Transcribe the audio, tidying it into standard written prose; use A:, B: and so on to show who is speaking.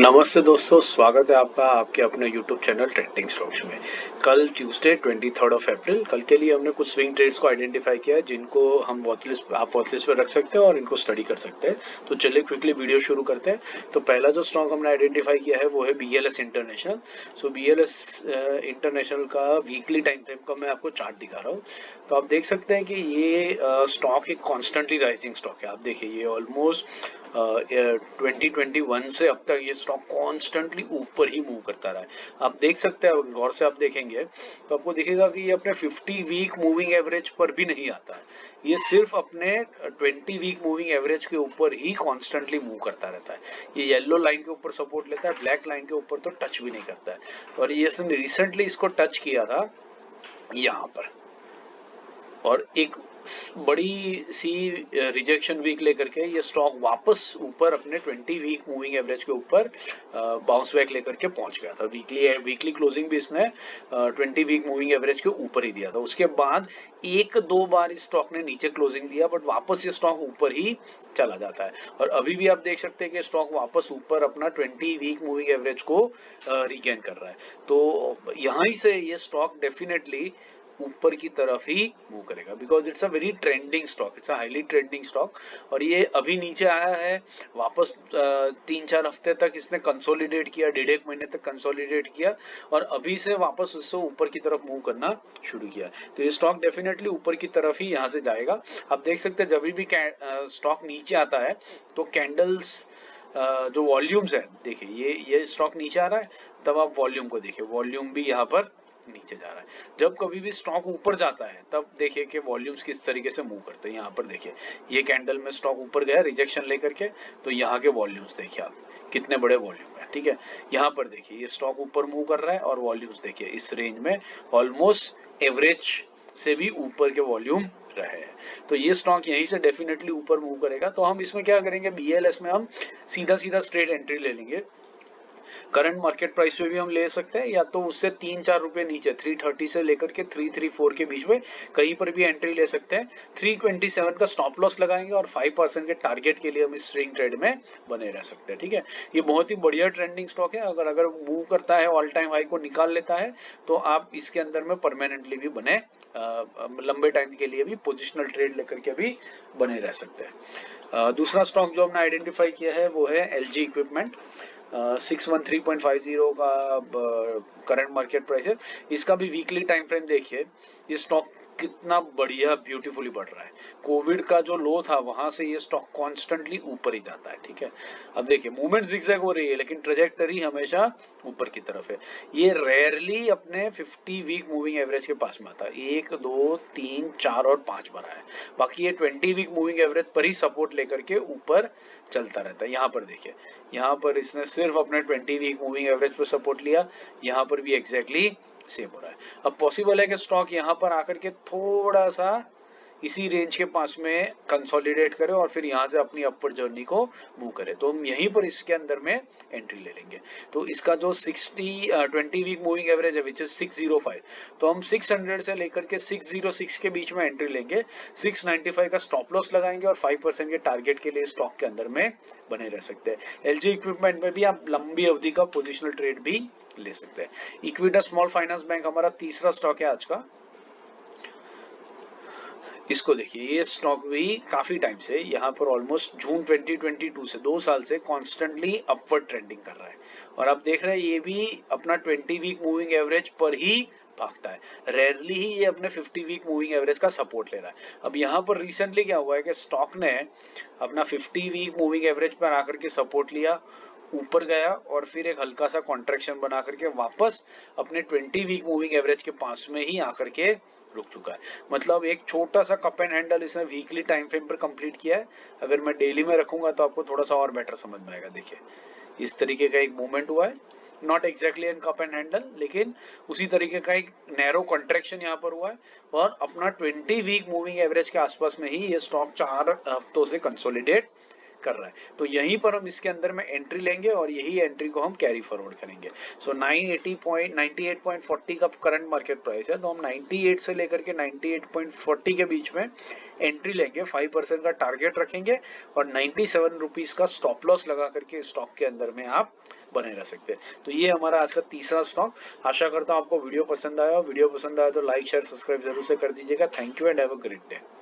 A: नमस्ते दोस्तों, स्वागत है आपका आपके अपने YouTube चैनल ट्रेंडिंग स्टॉक्स में। कल ट्यूसडे 23 अप्रैल कल के लिए हमने कुछ स्विंग ट्रेड्स को आइडेंटिफाई किया है जिनको हम आप वॉच लिस्ट पे रख सकते हैं और इनको स्टडी कर सकते हैं। तो चलिए क्विकली वीडियो शुरू करते हैं। तो पहला जो स्टॉक हमने आइडेंटिफाई किया है वो है BLS इंटरनेशनल। सो BLS इंटरनेशनल का वीकली टाइम फ्रेम का मैं आपको चार्ट दिखा रहा हूँ। तो आप देख सकते हैं कि ये स्टॉक एक कॉन्स्टेंटली राइजिंग स्टॉक है। आप देखिए ये ऑलमोस्ट 2021 से अब तक ये स्टॉक कॉन्स्टेंटली ऊपर ही मूव करता रहा है। आप देख सकते हैं, गौर से आप देखेंगे तो आपको दिखेगा कि ये अपने 50 वीक मूविंग एवरेज पर भी नहीं आता है। ये सिर्फ अपने 20 वीक मूविंग एवरेज के ऊपर ही कॉन्स्टेंटली मूव करता रहता है। ये येलो लाइन के ऊपर सपोर्ट लेता है, ब्लैक लाइन के ऊपर तो टच भी नहीं करता है। और ये रिसेंटली इसको टच किया था यहाँ पर, और एक बड़ी सी रिजेक्शन वीक लेकर के ये स्टॉक वापस ऊपर अपने 20 वीक मूविंग एवरेज के ऊपर बाउंस बैक लेकर के पहुंच गया था। वीकली क्लोजिंग भी इसने 20 वीक मूविंग एवरेज के ऊपर ही दिया था। उसके बाद एक दो बार इस स्टॉक ने नीचे क्लोजिंग दिया, बट वापस ये स्टॉक ऊपर ही चला जाता है। और अभी भी आप देख सकते हैं कि स्टॉक वापस ऊपर अपना 20 वीक मूविंग एवरेज को रिगेन कर रहा है। तो यहीं से ये स्टॉक डेफिनेटली ऊपर की तरफ ही मूव करेगा, because it's a very trending stock, it's a highly trending stock. और ये अभी नीचे आया है वापस 3-4 हफ्ते तक इसने कंसोलिडेट किया, 1.5 महीने तक कंसोलिडेट किया, और अभी से वापस उससे ऊपर की तरफ मूव करना शुरू किया। तो ये स्टॉक डेफिनेटली ऊपर की तरफ ही यहाँ से जाएगा। आप देख सकते हैं जब भी स्टॉक नीचे आता है तो कैंडल्स जो वॉल्यूम्स है, देखिए ये स्टॉक नीचे आ रहा है, तब आप वॉल्यूम को देखिए, वॉल्यूम भी यहाँ पर नीचे जा रहा है। जब कभी भी स्टॉक ऊपर जाता है तब देखिए कि वॉल्यूम्स किस तरीके से मूव करते हैं। यहाँ पर देखिए ये कैंडल में स्टॉक ऊपर गया रिजेक्शन लेकर के, तो यहाँ के वॉल्यूम्स देखिए आप कितने बड़े वॉल्यूम है। ठीक है, यहाँ पर देखिए ये स्टॉक ऊपर मूव कर रहा है और वॉल्यूम्स देखिए इस रेंज में ऑलमोस्ट एवरेज से भी ऊपर के वॉल्यूम रहे हैं। तो ये स्टॉक यहीं से डेफिनेटली ऊपर मूव करेगा। तो हम इसमें क्या करेंगे, BLS में हम सीधा सीधा स्ट्रेट एंट्री ले लेंगे। करंट मार्केट प्राइस पे भी हम ले सकते हैं, या तो उससे 3-4 रुपए नीचे 330 से लेकर के 334 के बीच में कहीं पर भी एंट्री ले सकते हैं। 327 का स्टॉप लॉस लगाएंगे और 5% के टारगेट के लिए हम इस स्विंग ट्रेड में बने रह सकते हैं। ठीक है, ये बहुत ही बढ़िया ट्रेंडिंग स्टॉक है। अगर मूव करता है, ऑल टाइम हाई को निकाल लेता है, तो आप इसके अंदर में परमानेंटली भी बने, लंबे टाइम के लिए भी पोजिशनल ट्रेड लेकर के भी बने रह सकते हैं। दूसरा स्टॉक जो हमने आइडेंटिफाई किया है वो है LG इक्विपमेंट। 613.50 का करंट मार्केट प्राइस है। इसका भी वीकली टाइम फ्रेम देखिए, ये स्टॉक कितना बढ़िया ब्यूटीफुली बढ़ रहा है। कोविड का जो लो था वहां से ये स्टॉक कॉन्स्टेंटली ऊपर ही जाता है। ठीक है, अब देखिए मूवमेंट जिगजैग हो रही है लेकिन ट्रेजेक्टरी हमेशा ऊपर की तरफ है। ये रेयरली अपने 50 वीक मूविंग एवरेज के पास में आता है। 1 2 3 4 और 5 बना है, बाकी ये 20 वीक मूविंग एवरेज पर ही सपोर्ट लेकर के ऊपर चलता रहता है। यहाँ पर देखिए, यहाँ पर इसने सिर्फ अपने 20 वीक मूविंग एवरेज पर सपोर्ट लिया, यहाँ पर भी एग्जैक्टली सेम हो रहा है। अब पॉसिबल है कि स्टॉक यहाँ पर आकर के थोड़ा सा इसी रेंज के पास में कंसोलिडेट करे और फिर यहाँ से अपनी अपवर्ड जर्नी को मूव करे, तो हम यहीं पर इसके अंदर में एंट्री ले लेंगे। तो इसका जो 20 वीक मूविंग एवरेज है विच इज 605, तो हम 600 से लेकर के 606 के बीच में एंट्री लेंगे। 695 का स्टॉप लॉस लगाएंगे और 5% के टारगेट के लिए स्टॉक के अंदर में बने रह सकते हैं। LG इक्विपमेंट में भी आप लंबी अवधि का पोजिशनल ट्रेड भी ले सकते हैं। इक्विटा स्मॉल फाइनेंस बैंक हमारा तीसरा स्टॉक है आज का। इसको देखिए, ये स्टॉक भी काफी टाइम से यहाँ पर ऑलमोस्ट जून 2022 से 2 साल से कॉन्स्टेंटली अपवर्ड ट्रेंडिंग कर रहा है। और आप देख रहे हैं ये भी अपना 20 वीक मूविंग एवरेज पर ही भागता है। रेयरली ही ये अपने 50 वीक मूविंग एवरेज का सपोर्ट ले रहा है। अब यहाँ पर रिसेंटली क्या हुआ है कि स्टॉक ने अपना 50 वीक मूविंग एवरेज पर आकर के सपोर्ट लिया, ऊपर गया और फिर एक हल्का सा कॉन्ट्रैक्शन बना करके वापस अपने 20 वीक मूविंग एवरेज के पास में ही आकर के रुक चुका है। मतलब एक छोटा सा कप एंड हैंडल इसने वीकली टाइम फ्रेम पर कंप्लीट किया है। अगर मैं डेली में रखूंगा तो आपको थोड़ा सा और बेटर समझ में आएगा। देखिए इस तरीके का एक मूवमेंट हुआ है, not exactly an cup and handle, लेकिन उसी तरीके का एक नैरो कॉन्ट्रैक्शन यहाँ पर हुआ है और अपना 20 वीक मूविंग एवरेज के आसपास में ही ये स्टॉक 4 हफ्तों से कंसोलिडेट कर रहा है, तो यहीं पर हम इसके अंदर में एंट्री लेंगे और यही एंट्री को हम कैरी फॉरवर्ड करेंगे। सो 98.40 का करंट मार्केट प्राइस है, तो हम 98 से लेकर के 98.40 के बीच में एंट्री लेंगे, 5% का टारगेट रखेंगे और 97 रुपीज का स्टॉप लॉस लगा करके स्टॉक के अंदर में आप बने रह सकते हैं। तो ये हमारा आज का तीसरा स्टॉक। आशा करता हूँ आपको वीडियो पसंद आया, वीडियो पसंद आया तो लाइक शेयर सब्सक्राइब जरूर से कर दीजिएगा। Thank you and have a great day.